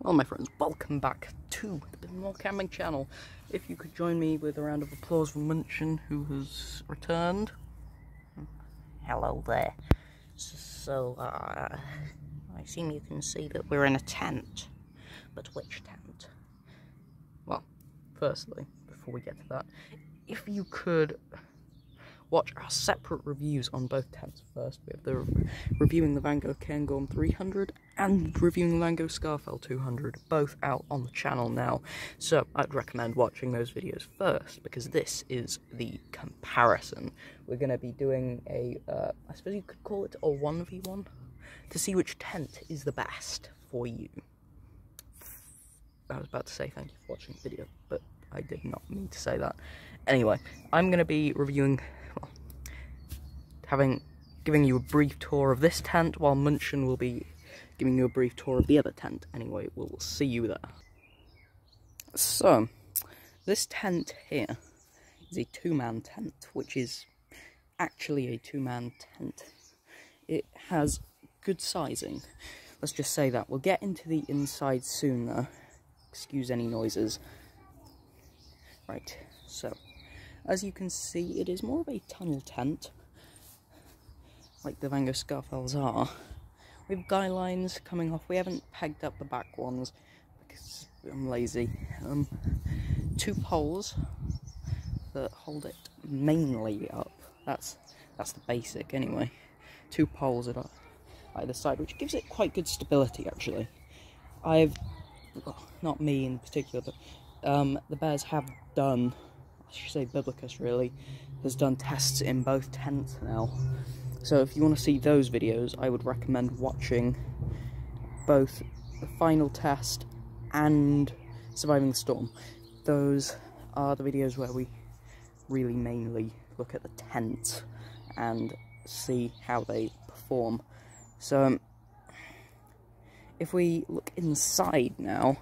Well, my friends, welcome back to the More Camping channel. If you could join me with a round of applause for Munchin, who has returned. Hello there. So, I assume you can see that we're in a tent. But which tent? Well, firstly, before we get to that, if you could watch our separate reviews on both tents first. We have the reviewing the Vango Cairngorm 300 and reviewing the Vango Scafell 200, both out on the channel now. So I'd recommend watching those videos first, because this is the comparison. We're going to be doing a, I suppose you could call it a 1v1, to see which tent is the best for you. I was about to say thank you for watching the video, but I did not mean to say that. Anyway, I'm going to be reviewing, giving you a brief tour of this tent, while Munchin will be giving you a brief tour of the other tent. Anyway, we'll see you there. So, this tent here is a two-man tent, which is actually a two-man tent. It has good sizing. Let's just say that. We'll get into the inside soon, though. Excuse any noises. Right, so, as you can see, it is more of a tunnel tent, like the Vango Scarfells are. We have guy lines coming off. We haven't pegged up the back ones because I'm lazy. Two poles that hold it mainly up. That's the basic anyway. Two poles at either side, which gives it quite good stability actually. Well, not me in particular, but the Bears have done, I should say Biblicus really, has done tests in both tents now. So if you want to see those videos, I would recommend watching both the final test and Surviving the Storm. Those are the videos where we really mainly look at the tent and see how they perform. So if we look inside now,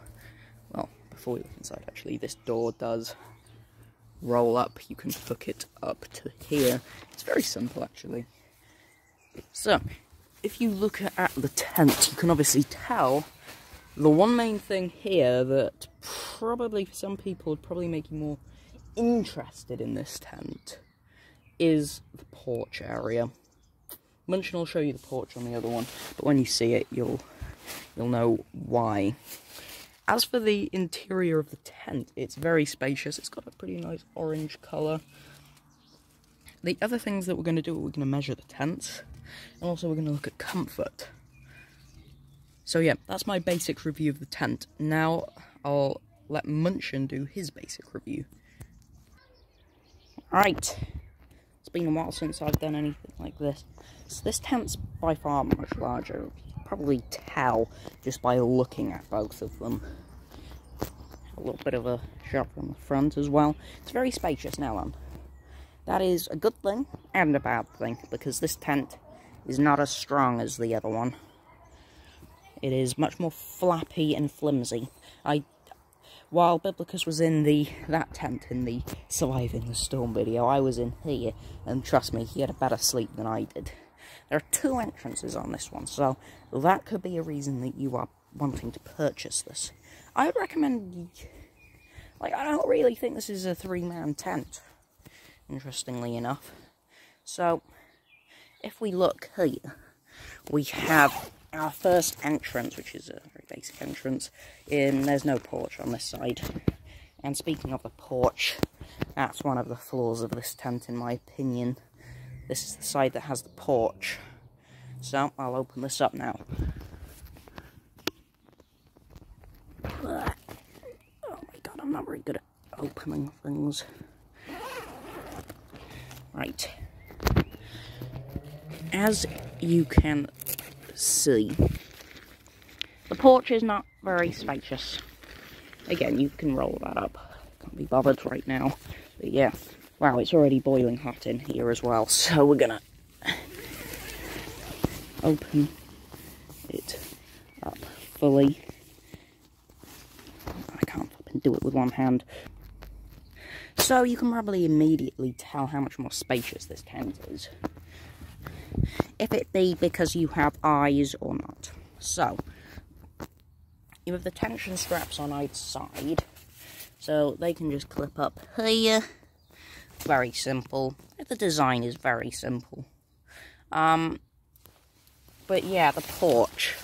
well, before we look inside actually, this door does roll up. You can hook it up to here. It's very simple actually. So, if you look at the tent, you can obviously tell the one main thing here that probably for some people would probably make you more interested in this tent is the porch area. Munchin will show you the porch on the other one, but when you see it, you'll know why. As for the interior of the tent, it's very spacious. It's got a pretty nice orange colour. The other things that we're going to do, we're going to measure the tents, and also we're going to look at comfort. So yeah, that's my basic review of the tent. Now I'll let Munchin do his basic review. Right, it's been a while since I've done anything like this. So this tent's by far much larger. You can probably tell just by looking at both of them. A little bit of a shot from the front as well. It's very spacious now on. That is a good thing and a bad thing, because this tent is not as strong as the other one. It is much more flappy and flimsy. While Biblicus was in that tent in the Surviving the Storm video, I was in here, and trust me, he had a better sleep than I did. There are two entrances on this one, so that could be a reason that you are wanting to purchase this. I would recommend, I don't really think this is a three-man tent, interestingly enough. So, if we look here, we have our first entrance, which is a very basic entrance. There's no porch on this side. And speaking of the porch, that's one of the flaws of this tent, in my opinion. This is the side that has the porch. So, I'll open this up now. Oh my god, I'm not very good at opening things. Right. As you can see, the porch is not very spacious. Again, you can roll that up. Can't be bothered right now. But yeah, wow, it's already boiling hot in here as well. So we're gonna open it up fully. I can't fucking do it with one hand. So you can probably immediately tell how much more spacious this tent is. If it be because you have eyes or not. So, you have the tension straps on either side, so they can just clip up here. Very simple. The design is very simple. But yeah, the porch,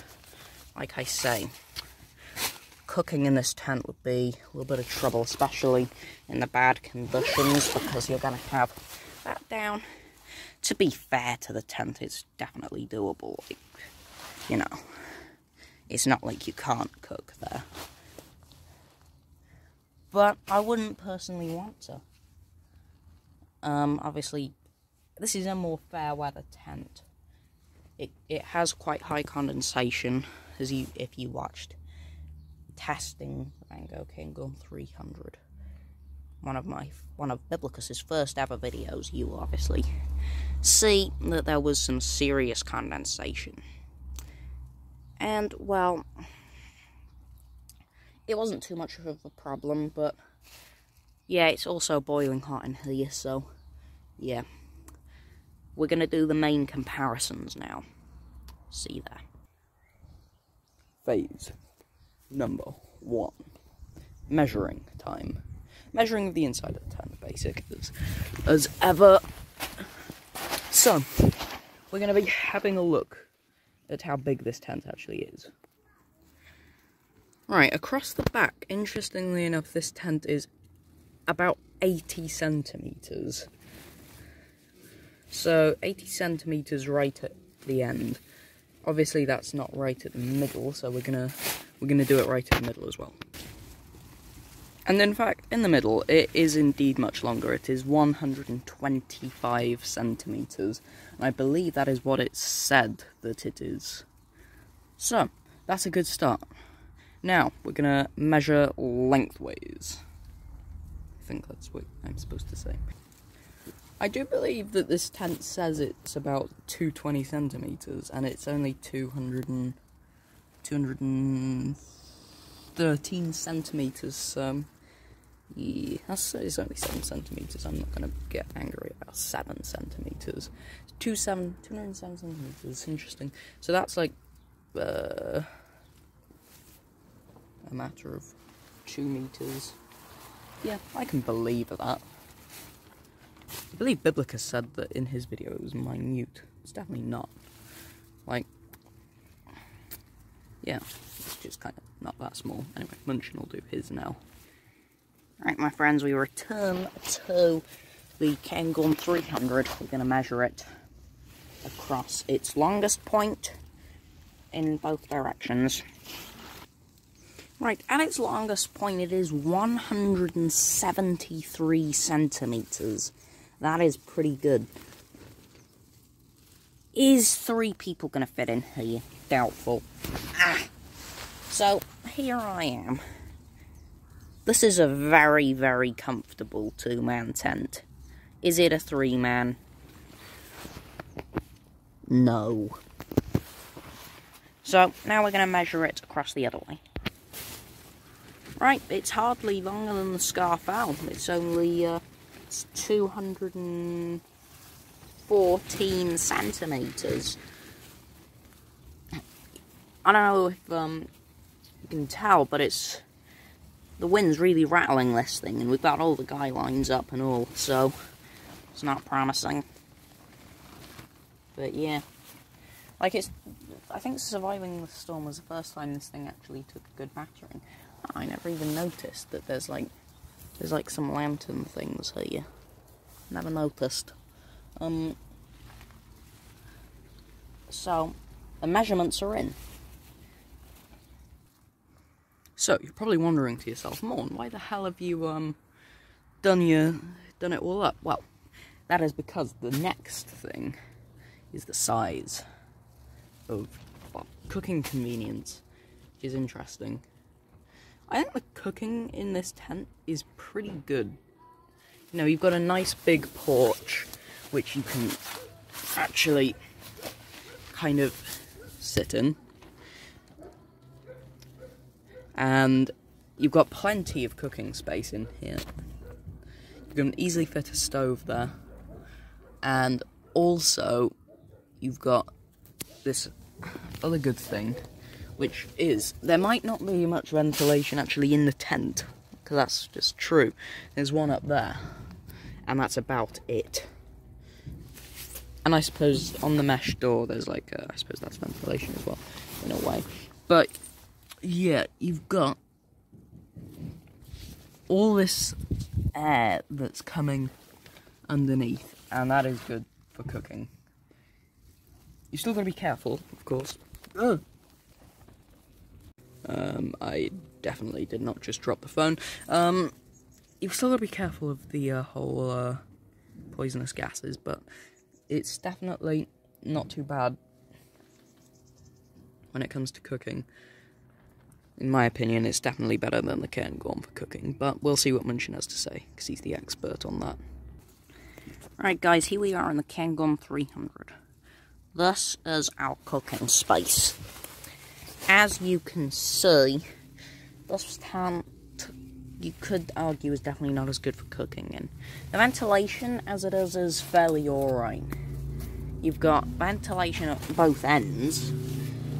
like I say, cooking in this tent would be a little bit of trouble, especially in the bad conditions, because you're going to have that down. To be fair to the tent, it's definitely doable. Like, you know, it's not like you can't cook there. But I wouldn't personally want to. Obviously, this is a more fair weather tent. It has quite high condensation, if you watched testing Mango King Gun 300, one of Biblicus's first ever videos, you will obviously see that there was some serious condensation. And, well, it wasn't too much of a problem, but yeah, it's also boiling hot in here, so yeah. We're going to do the main comparisons now. See there. Phase number 1. Measuring time. Measuring of the inside of the tent, basic as ever. So, we're going to be having a look at how big this tent actually is. Right, across the back, interestingly enough, this tent is about 80 centimeters. So 80 centimeters right at the end. Obviously that's not right at the middle, so we're gonna do it right in the middle as well. And in fact, in the middle, it is indeed much longer. It is 125 centimeters. And I believe that is what it said that it is. So, that's a good start. Now, we're gonna measure lengthways. I think that's what I'm supposed to say. I do believe that this tent says it's about 220 centimeters, and it's only 213 centimeters, so yeah, it's only 7 centimeters. I'm not going to get angry about 7 centimeters. 207 centimeters, interesting. So that's like a matter of 2 meters. Yeah, I can believe that. I believe Biblicus said that in his video it was minute. It's definitely not. Like, yeah, it's just kind of not that small. Anyway, Munchin will do his now. Right, my friends, we return to the King Gun 300. We're going to measure it across its longest point in both directions. Right, at its longest point, it is 173 centimeters. That is pretty good. Is 3 people going to fit in here? Doubtful. So, here I am. This is a very, very comfortable 2-man tent. Is it a 3-man? No. So, now we're going to measure it across the other way. Right, it's hardly longer than the Scarf Owl. It's only, it's 214 centimeters. I don't know if, you can tell, but the wind's really rattling this thing, and we've got all the guy lines up and all, so it's not promising. But yeah, like I think surviving the storm was the first time this thing actually took a good battering. I never even noticed that there's like some lantern things here. Never noticed. So the measurements are in. So you're probably wondering to yourself, Morn, why the hell have you done it all up? Well, that is because the next thing is the size of cooking convenience, which is interesting. I think the cooking in this tent is pretty good. You know, you've got a nice big porch, which you can actually kind of sit in. And you've got plenty of cooking space in here. You can easily fit a stove there. And also, you've got this other good thing, which is, there might not be much ventilation actually in the tent, because that's just true. There's one up there, and that's about it. And I suppose on the mesh door, there's like, I suppose that's ventilation as well, in a way. But, yeah, you've got all this air that's coming underneath, and that is good for cooking. You still got to be careful, of course. I definitely did not just drop the phone. You've still got to be careful of the whole poisonous gases, but it's definitely not too bad when it comes to cooking. In my opinion, it's definitely better than the Cairngorm for cooking, but we'll see what Munchin has to say, because he's the expert on that. Right, guys, here we are in the Cairngorm 300. This is our cooking space. As you can see, this tent, you could argue, is definitely not as good for cooking in. The ventilation, as it is fairly alright. You've got ventilation at both ends,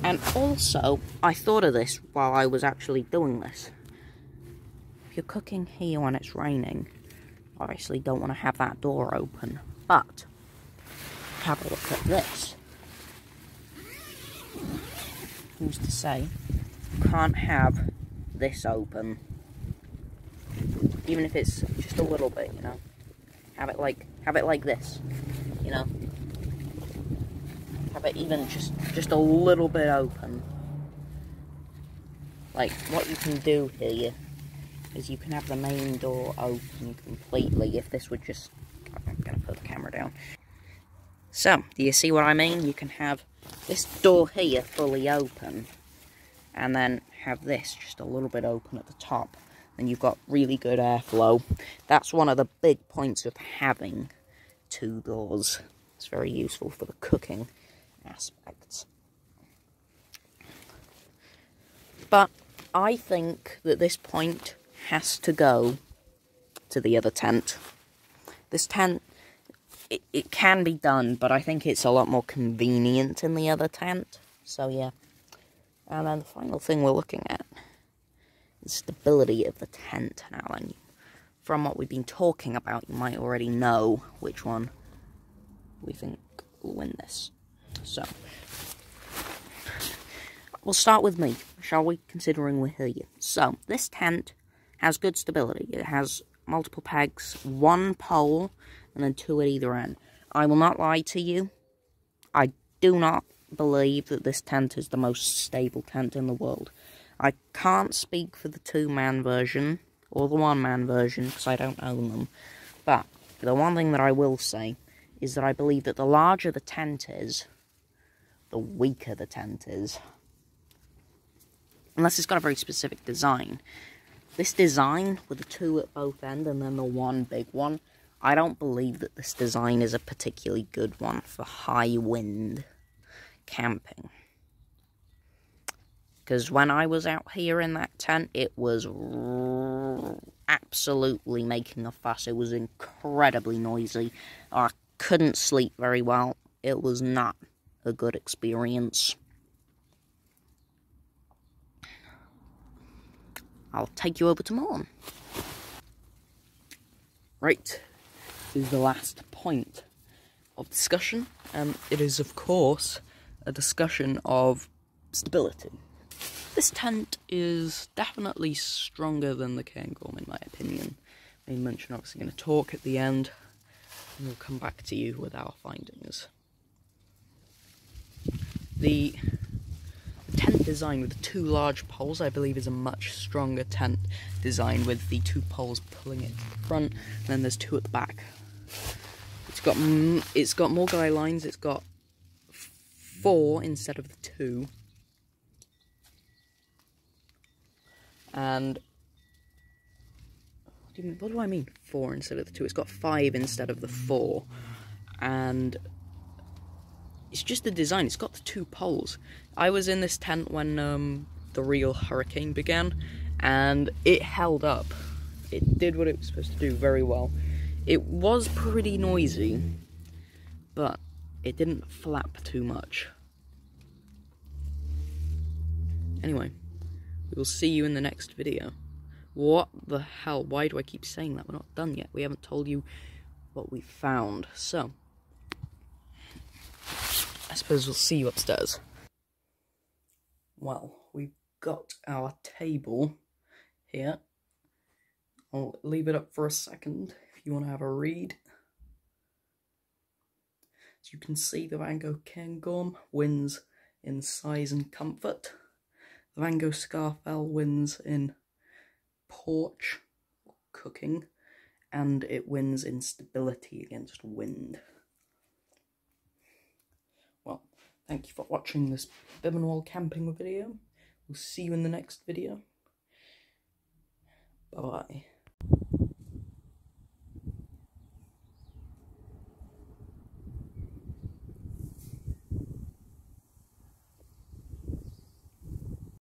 and also, I thought of this while I was actually doing this. If you're cooking here when it's raining, obviously don't want to have that door open, but have a look at this. Who's to say you can't have this open? Even if it's just a little bit, you know. Have it like this, you know. Have it even just a little bit open. Like, what you can do here is you can have the main door open completely. If this would just... I'm going to put the camera down. So, do you see what I mean? You can have this door here fully open, and then have this just a little bit open at the top. And you've got really good airflow. That's one of the big points of having two doors. It's very useful for the cooking aspects. But I think that this point has to go to the other tent. This tent, it can be done, but I think it's a lot more convenient in the other tent. So yeah. And then the final thing we're looking at is stability of the tent now. And from what we've been talking about, you might already know which one we think will win this. So, we'll start with me, shall we, considering we're here. So, this tent has good stability. It has multiple pegs, one pole, and then two at either end. I will not lie to you. I do not believe that this tent is the most stable tent in the world. I can't speak for the two-man version, or the one-man version, because I don't own them. But, the one thing that I will say is that I believe that the larger the tent is, the weaker the tent is. Unless it's got a very specific design. This design, with the two at both ends and then the one big one, I don't believe that this design is a particularly good one for high wind camping. Because when I was out here in that tent, it was absolutely making a fuss. It was incredibly noisy. I couldn't sleep very well. It was not a good experience. I'll take you over to Morn. Right, this is the last point of discussion. It is, of course, a discussion of stability. This tent is definitely stronger than the Cairngorm, in my opinion. Me and Munch are obviously going to talk at the end, and we'll come back to you with our findings. The tent design with the two large poles, I believe, is a much stronger tent design, with the two poles pulling it to the front, and then there's two at the back. It's got more guy lines. It's got 4 instead of the 2, and what do I mean 4 instead of the 2? It's got 5 instead of the 4, and it's just the design. It's got the 2 poles. I was in this tent when the real hurricane began, and it held up. It did what it was supposed to do very well. It was pretty noisy, but it didn't flap too much. Anyway, we will see you in the next video. What the hell? Why do I keep saying that? We're not done yet. We haven't told you what we found. So, I suppose we'll see you upstairs. Well, we've got our table here. I'll leave it up for a second if you want to have a read. As you can see, the Van Gogh Cairngorm wins in size and comfort. The Van Gogh Scafell wins in porch, cooking, and it wins in stability against wind. Well, thank you for watching this Bibbenwald camping video. We'll see you in the next video. Bye-bye.